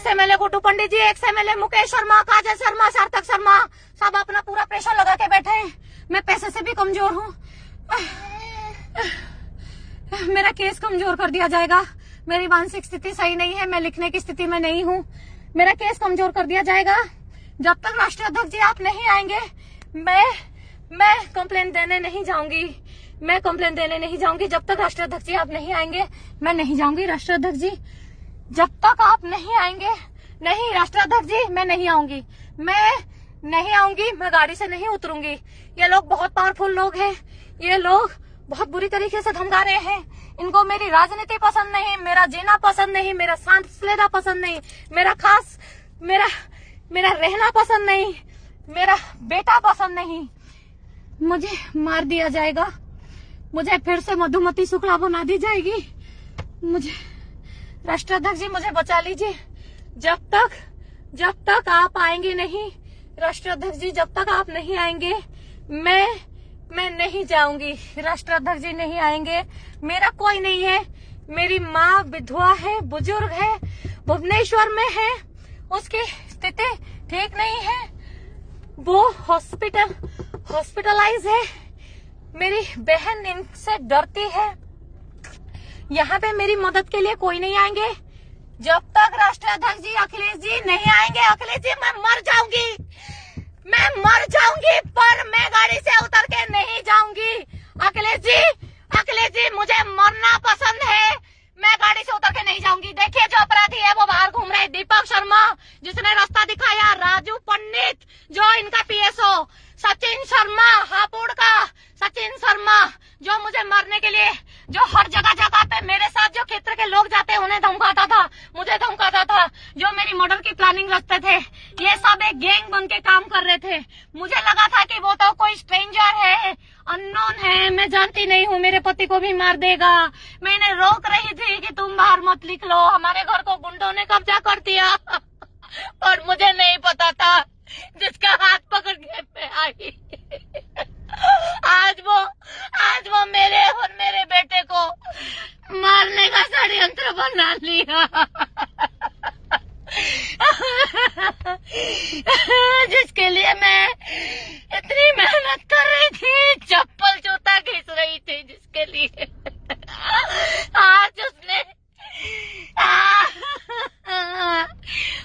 Ex MLA Guddu Pandit जी, x MLA Mukesh Sharma, काजल शर्मा, सार्थक शर्मा, सब अपना पूरा प्रेशर लगा के बैठे हैं। मैं पैसे से भी कमजोर हूँ। मेरा केस कमजोर कर दिया जाएगा। मेरी मानसिक स्थिति सही नहीं है, मैं लिखने की स्थिति में नहीं हूँ। मेरा केस कमजोर कर दिया जाएगा। जब तक राष्ट्रीय अध्यक्ष जी आप नहीं आएंगे, मैं कंप्लेंट देने नहीं जाऊंगी। मैं कंप्लेंट देने नहीं जाऊंगी। जब तक राष्ट्रीय अध्यक्ष जी आप नहीं आएंगे, मैं नहीं जाऊंगी। राष्ट्रीय अध्यक्ष जी जब तक आप नहीं आएंगे, नहीं राष्ट्रीय अध्यक्ष जी, मैं नहीं आऊंगी। मैं नहीं आऊंगी, मैं गाड़ी से नहीं उतरूंगी। ये लोग बहुत पावरफुल लोग हैं। ये लोग बहुत बुरी तरीके से धमका रहे हैं। इनको मेरी राजनीति पसंद नहीं, मेरा जीना पसंद नहीं, मेरा सांस लेना पसंद नहीं, मेरा रहना पसंद नहीं, मेरा बेटा पसंद नहीं। मुझे मार दिया जाएगा। मुझे फिर से मधुमती शुक्ला बना दी जाएगी। मुझे राष्ट्रीय अध्यक्ष जी मुझे बचा लीजिए। जब तक आप आएंगे नहीं, राष्ट्रीय अध्यक्ष जी जब तक आप नहीं आएंगे, मैं नहीं जाऊंगी। राष्ट्रीय अध्यक्ष जी नहीं आएंगे, मेरा कोई नहीं है। मेरी माँ विधवा है, बुजुर्ग है, भुवनेश्वर में है, उसकी स्थिति ठीक नहीं है, वो हॉस्पिटलाइज है। मेरी बहन इनसे डरती है। यहाँ पे मेरी मदद के लिए कोई नहीं आएंगे। जब तक राष्ट्रीय अध्यक्ष जी अखिलेश जी नहीं आएंगे, अखिलेश जी मैं मर जाऊंगी, पर मैं गाड़ी से उतर के नहीं जाऊंगी। अखिलेश जी मुझे मरना पसंद है, मैं गाड़ी से उतर के नहीं जाऊंगी। देखिए जो अपराधी है वो बाहर घूम रहे। दीपक शर्मा जिसने रास्ता दिखाया, राजू पंडित जो इनका पीएसओ, सचिन शर्मा हापुड़ का, सचिन शर्मा जो मुझे मारने के लिए, जो हर जगह पे मेरे साथ जो क्षेत्र के लोग जाते हैं उन्हें धमकाता था, मुझे धमकाता था, जो मेरी मर्डर की प्लानिंग रचते थे, ये सब एक गैंग बन के काम कर रहे थे। मुझे लगा था कि वो तो कोई स्ट्रेंजर है, अननोन है, मैं जानती नहीं हूँ, मेरे पति को भी मार देगा। मैं इन्हें रोक रही थी कि तुम बाहर मत लिख लो, हमारे घर को गुंडों ने कब्जा कर दिया। और मुझे नहीं पता था जिसका हाथ पकड़ के मैं आई। आज वो मेरे और मेरे बेटे को मारने का षड्यंत्र बना लिया। जिसके लिए मैं इतनी मेहनत कर रही थी, चप्पल जूता घिस रही थी, जिसके लिए आज उसने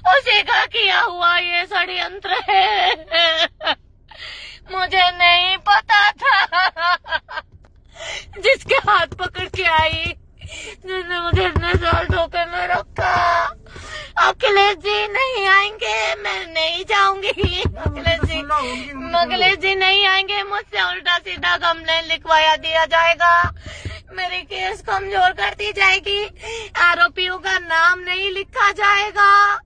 उसी का किया हुआ ये षड्यंत्र है। मुझे नहीं पता था। जिसके हाथ पकड़ के आई, जिसने मुझे इतने साल धोखे में रखा। अखिलेश जी नहीं आएंगे, मैं नहीं जाऊंगी। अखिलेश जी नहीं आएंगे, मुझसे उल्टा सीधा कंप्लेंट लिखवाया दिया जाएगा। मेरी केस कमजोर कर दी जाएगी, आरोपियों का नाम नहीं लिखा जाएगा।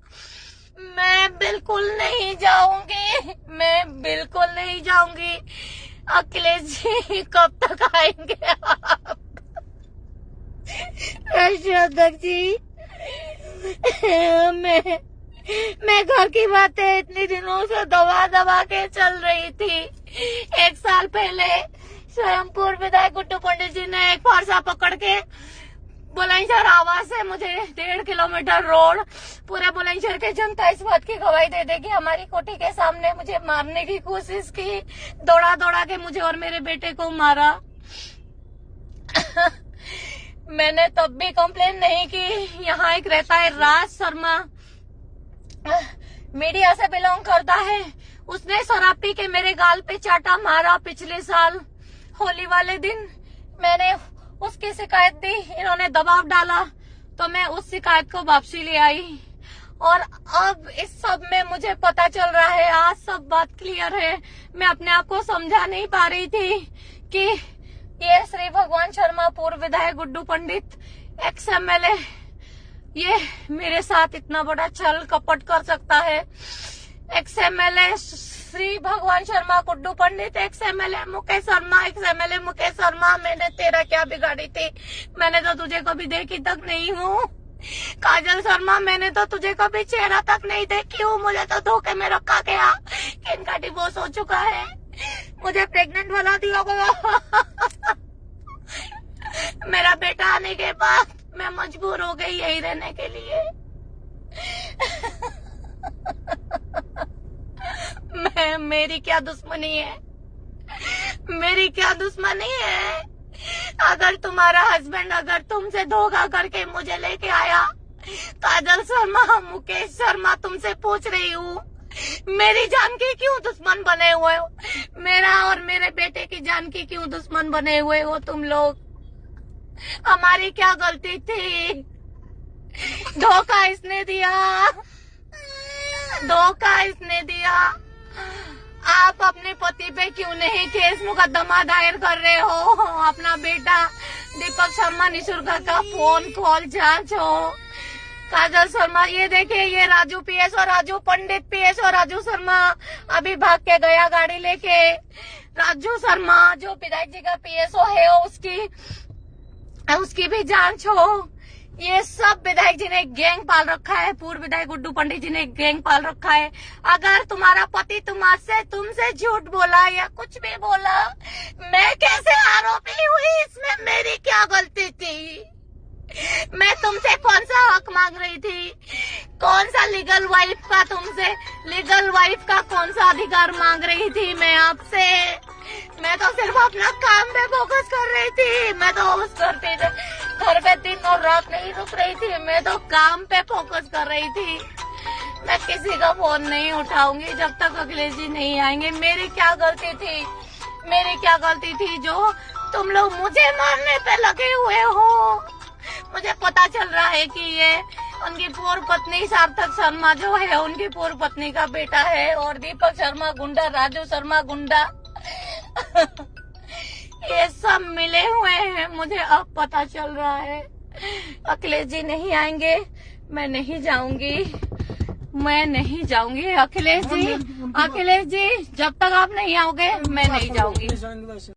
मैं बिल्कुल नहीं जाऊंगी। अखिलेश जी कब तक आएंगे आप? राष्ट्रीय अध्यक्ष जी, मैं घर की बातें इतनी दिनों से दबा के चल रही थी। 1 साल पहले स्वयं पूर्व विधायक गुड्डू पंडित जी ने एक फारसा पकड़ के बुलंदशहर आवास से मुझे 1.5 किलोमीटर रोड, पूरे बुलंदशहर की जनता इस बात की गवाही दे देगी, हमारी कोठी के सामने मुझे मारने की कोशिश की। दौड़ा के मुझे और मेरे बेटे को मारा। मैंने तब भी कंप्लेन नहीं की। यहाँ एक रहता है राज शर्मा, मीडिया से बिलोंग करता है, उसने शराब पी के मेरे गाल पे चाटा मारा पिछले साल होली वाले दिन। मैंने उसकी शिकायत दी, इन्होंने दबाव डाला तो मैं उस शिकायत को वापसी ले आई। और अब इस सब में मुझे पता चल रहा है, आज सब बात क्लियर है। मैं अपने आप को समझा नहीं पा रही थी कि ये श्री भगवान शर्मा, पूर्व विधायक गुड्डू पंडित, एक्स एमएलए, ये मेरे साथ इतना बड़ा छल कपट कर सकता है। X MLA Shri Bhagwan Sharma, Guddu Pandit, ex MLA Mukesh Sharma, ex MLA Mukesh Sharma, मैंने तेरा क्या बिगाड़ी थी? मैंने तो तुझे कभी देखी तक नहीं हूँ। काजल शर्मा, मैंने तो तुझे कभी चेहरा तक नहीं देखी हूँ। मुझे तो धोखे में रखा गया कि इनका डिवोर्स हो चुका है, मुझे प्रेग्नेंट बना दिया गया। मेरा बेटा आने के बाद मैं मजबूर हो गई यही रहने के लिए। है, मेरी क्या दुश्मनी है, मेरी क्या दुश्मनी है। अगर तुम्हारा हस्बैंड अगर तुमसे धोखा करके मुझे लेके आया, काजल शर्मा, मुकेश शर्मा, तुमसे पूछ रही हूँ, मेरी जान की क्यों दुश्मन बने हुए हो? मेरा और मेरे बेटे की जान की क्यों दुश्मन बने हुए हो तुम लोग? हमारी क्या गलती थी? धोखा इसने दिया, धोखा इसने दिया। आप अपने पति पे क्यों नहीं केस मुकदमा दायर कर रहे हो? अपना बेटा दीपक शर्मा निशुल्क का फोन कॉल जांच हो। काजल शर्मा, ये देखिए, ये राजू पीएस और राजू पंडित पीएस और राजू शर्मा अभी भाग के गया गाड़ी लेके। राजू शर्मा जो विधायक जी का पीएसओ है, उसकी भी जांच हो। ये सब विधायक जी ने गैंग पाल रखा है, पूर्व विधायक गुड्डू पंडित जी ने गैंग पाल रखा है। अगर तुम्हारा पति तुमसे झूठ बोला या कुछ भी बोला, मैं कैसे आरोपी हुई? इसमें मेरी क्या गलती थी? मैं तुमसे कौन सा हक मांग रही थी? कौन सा लीगल वाइफ का कौन सा अधिकार मांग रही थी मैं आपसे? मैं तो सिर्फ अपना काम पे फोकस कर रही थी। मैं तो हाउस करती थी, घर पे दिन और रात नहीं रुक रही थी। मैं तो काम पे फोकस कर रही थी। मैं किसी का फोन नहीं उठाऊंगी जब तक अखिलेश जी नहीं आएंगे। मेरी क्या गलती थी? मेरी क्या गलती थी जो तुम लोग मुझे मारने पे लगे हुए हो? मुझे पता चल रहा है कि ये उनकी पूर्व पत्नी सार्थक शर्मा जो है, उनकी पूर्व पत्नी का बेटा है, और दीपक शर्मा गुंडा, राजू शर्मा गुंडा ये सब मिले हुए हैं। मुझे अब पता चल रहा है। अखिलेश जी नहीं आएंगे, मैं नहीं जाऊंगी, मैं नहीं जाऊंगी। अखिलेश जी, जब तक आप नहीं आओगे मैं नहीं जाऊंगी।